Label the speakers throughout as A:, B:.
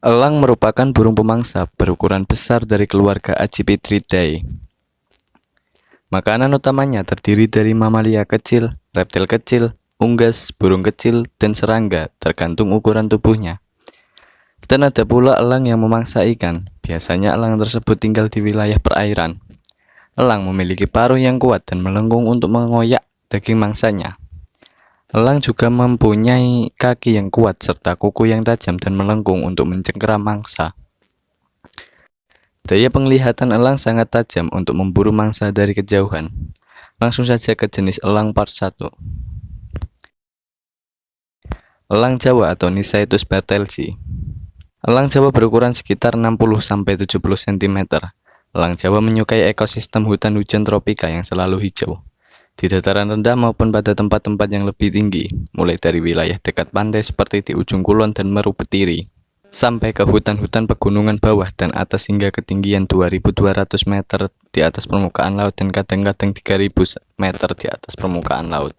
A: Elang merupakan burung pemangsa berukuran besar dari keluarga Accipitridae. Makanan utamanya terdiri dari mamalia kecil, reptil kecil, unggas, burung kecil, dan serangga, tergantung ukuran tubuhnya. Dan ada pula elang yang memangsa ikan. Biasanya elang tersebut tinggal di wilayah perairan. Elang memiliki paruh yang kuat dan melengkung untuk mengoyak daging mangsanya. Elang juga mempunyai kaki yang kuat serta kuku yang tajam dan melengkung untuk mencengkeram mangsa. Daya penglihatan elang sangat tajam untuk memburu mangsa dari kejauhan. Langsung saja ke jenis elang part 1. Elang Jawa atau Nisaetus bertelsi. Elang Jawa berukuran sekitar 60-70 cm. Elang Jawa menyukai ekosistem hutan hujan tropika yang selalu hijau, di dataran rendah maupun pada tempat-tempat yang lebih tinggi, mulai dari wilayah dekat pantai seperti di ujung kulon dan Meru Betiri, sampai ke hutan-hutan pegunungan bawah dan atas hingga ketinggian 2200 meter di atas permukaan laut dan kadang-kadang 3000 meter di atas permukaan laut.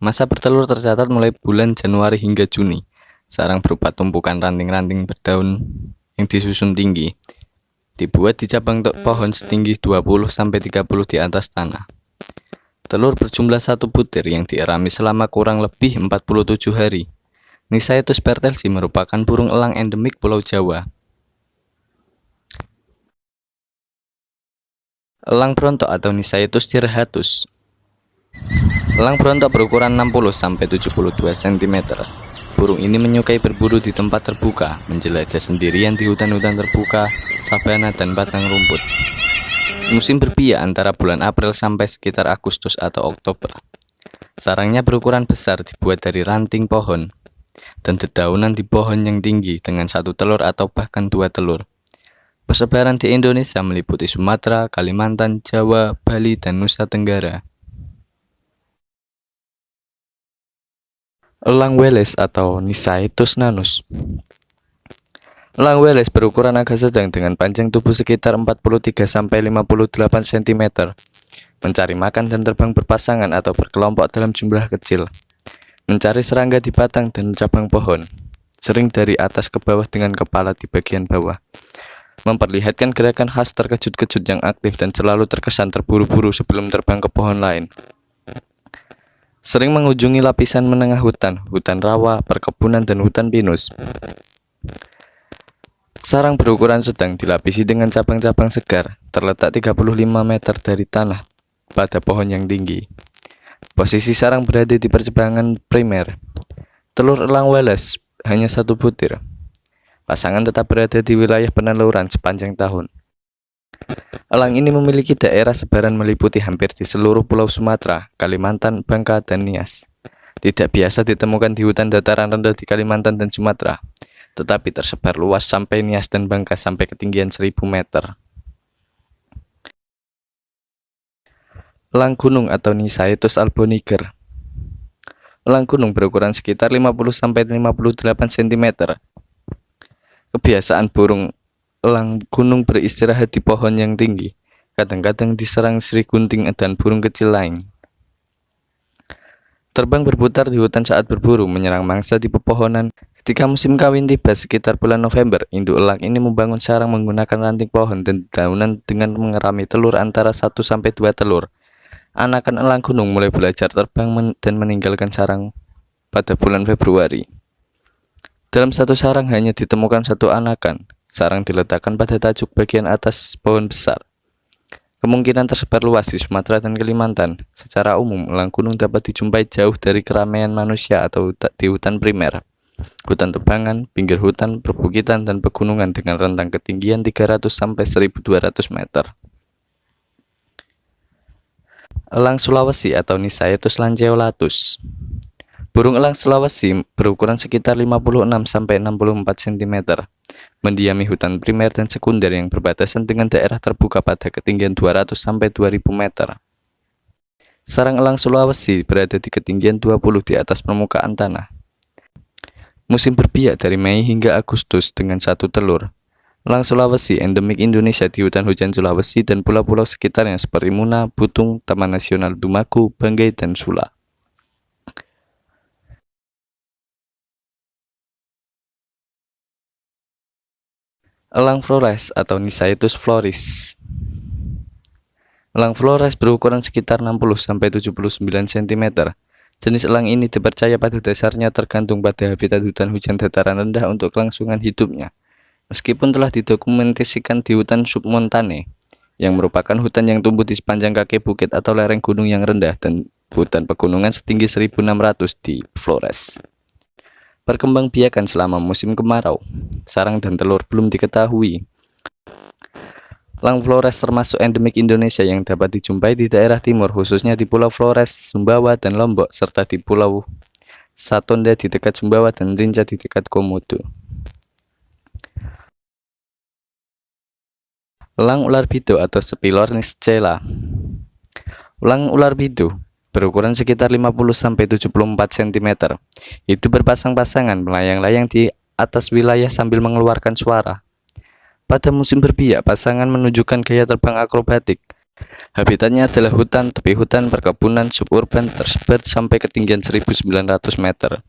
A: Masa bertelur tercatat mulai bulan Januari hingga Juni. Sarang berupa tumpukan ranting-ranting berdaun yang disusun tinggi, dibuat di cabang pohon setinggi 20-30 di atas tanah. Telur berjumlah 1 butir yang dierami selama kurang lebih 47 hari. Nisaetus bertelsi merupakan burung elang endemik Pulau Jawa. Elang brontok atau Nisaetus cirrhatus. Elang brontok berukuran 60-72 cm. Burung ini menyukai berburu di tempat terbuka, menjelajah sendirian di hutan-hutan terbuka, sabana, dan batang rumput. Musim berbiak antara bulan April sampai sekitar Agustus atau Oktober. Sarangnya berukuran besar, dibuat dari ranting pohon dan dedaunan di pohon yang tinggi dengan 1 telur atau bahkan 2 telur. Persebaran di Indonesia meliputi Sumatera, Kalimantan, Jawa, Bali, dan Nusa Tenggara. Elang Wallace atau Nisaetus nanus. Elang Wallace berukuran agak sedang dengan panjang tubuh sekitar 43-58 cm. Mencari makan dan terbang berpasangan atau berkelompok dalam jumlah kecil. Mencari serangga di batang dan cabang pohon, sering dari atas ke bawah dengan kepala di bagian bawah. Memperlihatkan gerakan khas terkejut-kejut yang aktif dan selalu terkesan terburu-buru sebelum terbang ke pohon lain. Sering mengunjungi lapisan menengah hutan, hutan rawa, perkebunan, dan hutan pinus. Sarang berukuran sedang dilapisi dengan cabang-cabang segar, terletak 35 meter dari tanah pada pohon yang tinggi. Posisi sarang berada di percabangan primer. Telur elang Wallace hanya 1 butir. Pasangan tetap berada di wilayah peneluran sepanjang tahun. Elang ini memiliki daerah sebaran meliputi hampir di seluruh pulau Sumatera, Kalimantan, Bangka, dan Nias. Tidak biasa ditemukan di hutan dataran rendah di Kalimantan dan Sumatera, tetapi tersebar luas sampai Nias dan Bangka sampai ketinggian 1000 meter. Elang gunung atau Nisaetus alboniger. Elang gunung berukuran sekitar 50-58 cm. Kebiasaan burung elang gunung beristirahat di pohon yang tinggi, kadang-kadang diserang srigunting dan burung kecil lain. Terbang berputar di hutan saat berburu, menyerang mangsa di pepohonan. Ketika musim kawin tiba sekitar bulan November, induk elang ini membangun sarang menggunakan ranting pohon dan dedaunan dengan mengerami telur antara 1-2 telur. Anakan elang gunung mulai belajar terbang dan meninggalkan sarang pada bulan Februari. Dalam satu sarang hanya ditemukan 1 anakan. Sarang diletakkan pada tajuk bagian atas pohon besar. Kemungkinan tersebar luas di Sumatera dan Kalimantan. Secara umum, elang gunung dapat dijumpai jauh dari keramaian manusia atau di hutan primer, hutan tebangan, pinggir hutan, perbukitan, dan pegunungan dengan rentang ketinggian 300-1200 meter. Elang Sulawesi atau Nisaetus lanceolatus. Burung elang Sulawesi berukuran sekitar 56-64 cm. Mendiami hutan primer dan sekunder yang berbatasan dengan daerah terbuka pada ketinggian 200-2000 meter. Sarang elang Sulawesi berada di ketinggian 20 di atas permukaan tanah. Musim berbiak dari Mei hingga Agustus dengan 1 telur. Elang Sulawesi endemik Indonesia di hutan hujan Sulawesi dan pulau-pulau sekitarnya seperti Muna, Butung, Taman Nasional Dumaku, Banggai, dan Sula. Elang Flores atau Nisaitus floris. Elang Flores berukuran sekitar 60-79 cm. Jenis elang ini dipercaya pada dasarnya tergantung pada habitat hutan hujan dataran rendah untuk kelangsungan hidupnya. Meskipun telah didokumentasikan di hutan submontane, yang merupakan hutan yang tumbuh di sepanjang kaki bukit atau lereng gunung yang rendah, dan hutan pegunungan setinggi 1600 di Flores. Perkembangbiakan selama musim kemarau, sarang dan telur belum diketahui. Elang Flores termasuk endemik Indonesia yang dapat dijumpai di daerah timur, khususnya di Pulau Flores, Sumbawa, dan Lombok, serta di Pulau Satonda di dekat Sumbawa dan Rinca di dekat Komodo. Elang ular bido atau Spilornis cela. Elang ular bido berukuran sekitar 50-74 cm. Itu berpasang-pasangan melayang-layang di atas wilayah sambil mengeluarkan suara. Pada musim berbiak, pasangan menunjukkan gaya terbang akrobatik. Habitatnya adalah hutan, tepi hutan, perkebunan, suburban, tersebar sampai ketinggian 1900 meter.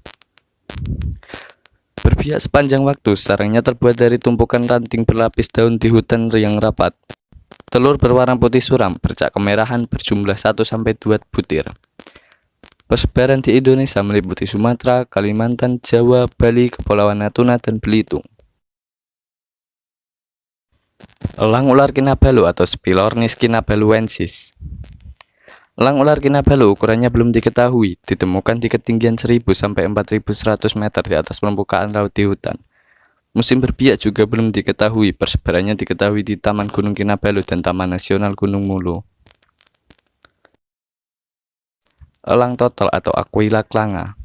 A: Berbiak sepanjang waktu, sarangnya terbuat dari tumpukan ranting berlapis daun di hutan yang rapat. Telur berwarna putih suram, bercak kemerahan, berjumlah 1-2 butir. Persebaran di Indonesia meliputi Sumatera, Kalimantan, Jawa, Bali, Kepulauan Natuna, dan Belitung. Elang ular Kinabalu atau Spilornis kinabaluensis. Elang ular Kinabalu ukurannya belum diketahui, ditemukan di ketinggian 1000-4100 meter di atas permukaan laut di hutan. Musim berbiak juga belum diketahui, persebarannya diketahui di Taman Gunung Kinabalu dan Taman Nasional Gunung Mulu. Elang total atau Aquila clangha.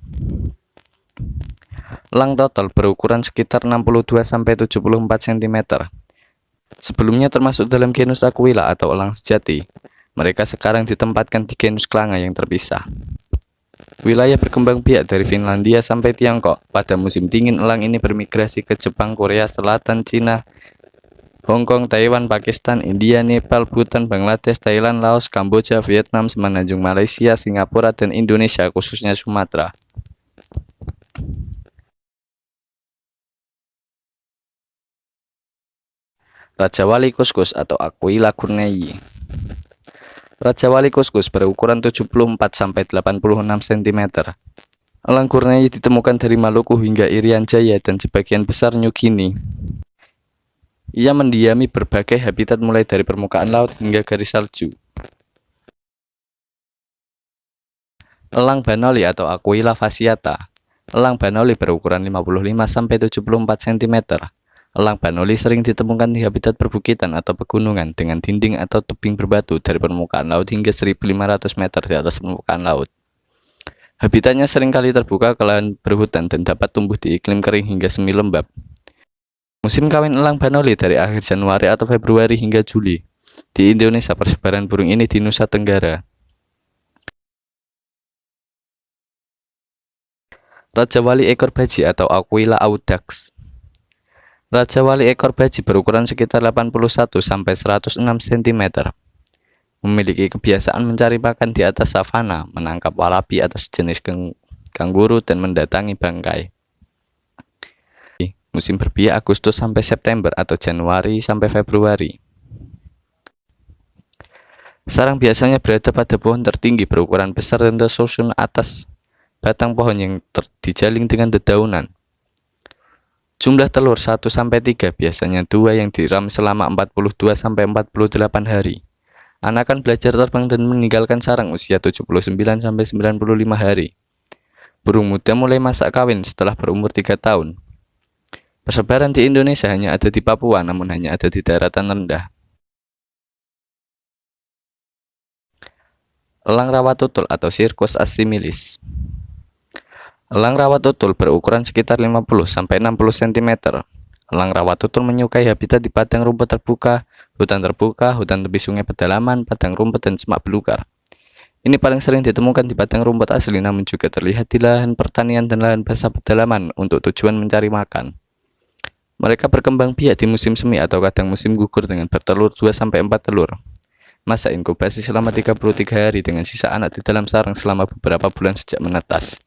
A: Elang total berukuran sekitar 62-74 cm. Sebelumnya termasuk dalam genus Aquila atau elang sejati. Mereka sekarang ditempatkan di genus clangha yang terpisah. Wilayah berkembang biak dari Finlandia sampai Tiongkok. Pada musim dingin, elang ini bermigrasi ke Jepang, Korea Selatan, Cina, Hong Kong, Taiwan, Pakistan, India, Nepal, Bhutan, Bangladesh, Thailand, Laos, Kamboja, Vietnam, Semenanjung Malaysia, Singapura, dan Indonesia, khususnya Sumatera. Raja Wali kuskus atau Aquila courneyi. Raja Wali kuskus berukuran 74-86 cm. Elang courneyi ditemukan dari Maluku hingga Irian Jaya dan sebagian besar New Guinea. Ia mendiami berbagai habitat mulai dari permukaan laut hingga garis salju. Elang Banoli atau Aquila fasciata. Elang Banoli berukuran 55-74 cm. Elang Banoli sering ditemukan di habitat perbukitan atau pegunungan dengan dinding atau tebing berbatu dari permukaan laut hingga 1500 meter di atas permukaan laut. Habitatnya seringkali terbuka ke lahan berhutan dan dapat tumbuh di iklim kering hingga semi lembab. Musim kawin elang Banoli dari akhir Januari atau Februari hingga Juli. Di Indonesia, persebaran burung ini di Nusa Tenggara. Raja Wali ekor baji atau Aquila audax. Raja Wali ekor baji berukuran sekitar 81-106 cm. Memiliki kebiasaan mencari makan di atas savana, menangkap walabi atau sejenis kanguru, dan mendatangi bangkai. Musim berbiak Agustus sampai September atau Januari sampai Februari. Sarang biasanya berada pada pohon tertinggi berukuran besar dan tersusun atas batang pohon yang dijaling dengan dedaunan. Jumlah telur 1-3, biasanya 2 yang diram selama 42-48 hari. Anakan belajar terbang dan meninggalkan sarang usia 79-95 hari. Burung muda mulai masa kawin setelah berumur 3 tahun. Persebaran di Indonesia hanya ada di Papua, namun hanya ada di daratan rendah. Elang rawa tutul atau Circus assimilis. Elang rawa tutul berukuran sekitar 50-60 cm. Elang rawa tutul menyukai habitat di padang rumput terbuka, hutan tepi sungai pedalaman, padang rumput, dan semak belukar. Ini paling sering ditemukan di padang rumput asli, namun juga terlihat di lahan pertanian dan lahan basah pedalaman untuk tujuan mencari makan. Mereka berkembang biak di musim semi atau kadang musim gugur dengan bertelur 2-4 telur. Masa inkubasi selama 33 hari dengan sisa anak di dalam sarang selama beberapa bulan sejak menetas.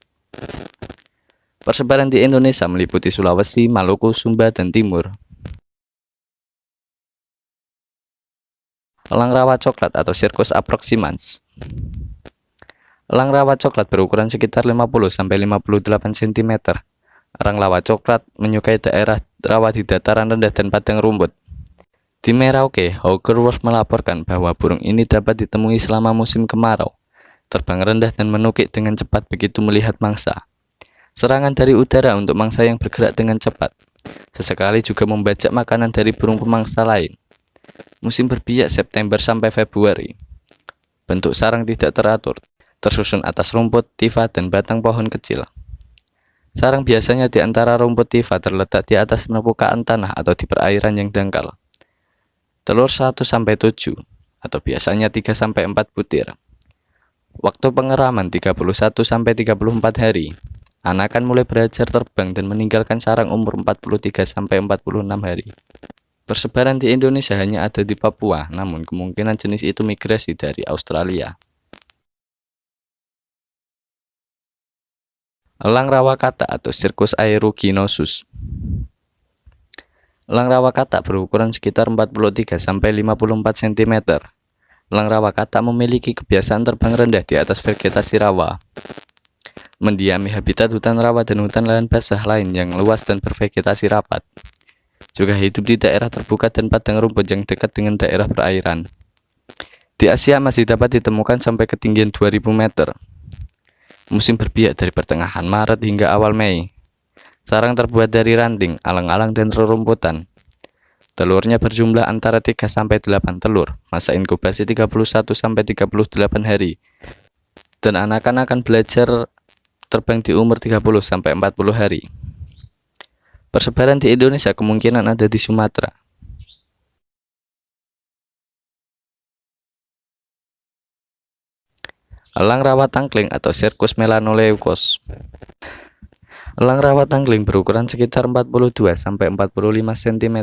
A: Persebaran di Indonesia meliputi Sulawesi, Maluku, Sumba, dan Timur. Elang rawa coklat atau Circus approximans. Elang rawa coklat berukuran sekitar 50-58 cm. Elang rawa coklat menyukai daerah rawa di dataran rendah dan padang rumput. Di Merauke, Howger Wolf melaporkan bahwa burung ini dapat ditemui selama musim kemarau, terbang rendah dan menukik dengan cepat begitu melihat mangsa. Serangan dari udara untuk mangsa yang bergerak dengan cepat. Sesekali juga membajak makanan dari burung pemangsa lain. Musim berbiak September sampai Februari. Bentuk sarang tidak teratur, tersusun atas rumput, tifa, dan batang pohon kecil. Sarang biasanya di antara rumput tifa terletak di atas permukaan tanah atau di perairan yang dangkal. Telur 1-7 atau biasanya 3-4 butir. Waktu pengeraman 31-34 hari. Anakan mulai belajar terbang dan meninggalkan sarang umur 43-46 hari. Persebaran di Indonesia hanya ada di Papua, namun kemungkinan jenis itu migrasi dari Australia. Elang rawa katak atau Circus aeruginosus. Elang rawa katak berukuran sekitar 43-54 cm. Elang rawa katak memiliki kebiasaan terbang rendah di atas vegetasi rawa, mendiami habitat hutan rawa dan hutan lahan basah lain yang luas dan bervegetasi rapat. Juga hidup di daerah terbuka dan padang rumput yang dekat dengan daerah perairan. Di Asia masih dapat ditemukan sampai ketinggian 2000 meter. Musim berbiak dari pertengahan Maret hingga awal Mei. Sarang terbuat dari ranting, alang-alang, dan rerumputan. Telurnya berjumlah antara 3-8 telur. Masa inkubasi 31-38 hari. Dan anakan akan belajar terbang di umur 30-40 hari. Persebaran di Indonesia kemungkinan ada di Sumatera. Elang rawa tangkling atau Circus melanoleucos. Elang rawa tangkling berukuran sekitar 42-45 cm.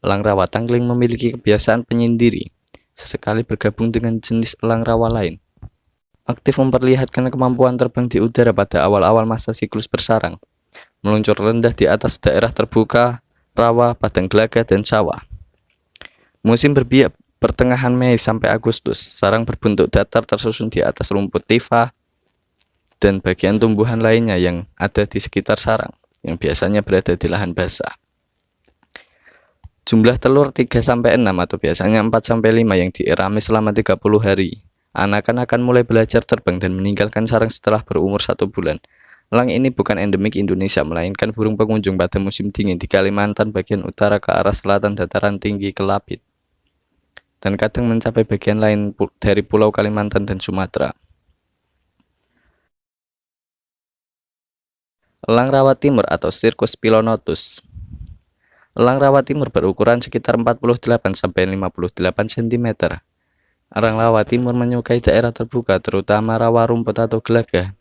A: Elang rawa tangkling memiliki kebiasaan penyendiri, sesekali bergabung dengan jenis elang rawa lain. Aktif memperlihatkan kemampuan terbang di udara pada awal-awal masa siklus bersarang. Meluncur rendah di atas daerah terbuka, rawa, padang gelaga, dan sawah. Musim berbiak pertengahan Mei sampai Agustus. Sarang berbentuk datar tersusun di atas rumput tifa dan bagian tumbuhan lainnya yang ada di sekitar sarang, yang biasanya berada di lahan basah. Jumlah telur 3-6 atau biasanya 4-5 yang dierami selama 30 hari. Anakan akan mulai belajar terbang dan meninggalkan sarang setelah berumur 1 bulan. Elang ini bukan endemik Indonesia, melainkan burung pengunjung pada musim dingin di Kalimantan bagian utara ke arah selatan dataran tinggi Kelabit, dan kadang mencapai bagian lain dari Pulau Kalimantan dan Sumatera. Elang rawa timur atau Circus pilonotus. Elang rawa timur berukuran sekitar 48-58 cm. Elang rawa timur menyukai daerah terbuka, terutama rawa rumput atau gelaga.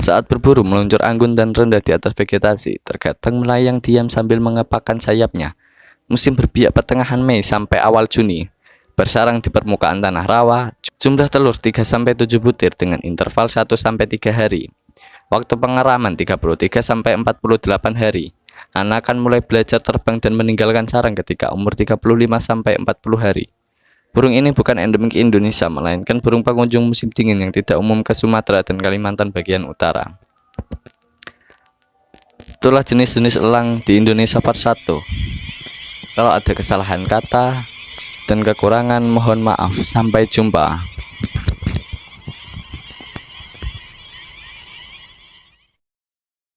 A: Saat berburu, meluncur anggun dan rendah di atas vegetasi, terkadang melayang diam sambil mengepakkan sayapnya. Musim berbiak pertengahan Mei sampai awal Juni. Bersarang di permukaan tanah rawa, jumlah telur 3-7 butir dengan interval 1-3 hari. Waktu pengeraman 33-48 hari. Anakan mulai belajar terbang dan meninggalkan sarang ketika umur 35-40 hari. Burung ini bukan endemik Indonesia, melainkan burung pengunjung musim dingin yang tidak umum ke Sumatera dan Kalimantan bagian utara. Itulah jenis-jenis elang di Indonesia part 1. Kalau ada kesalahan kata dan kekurangan, mohon maaf. Sampai jumpa.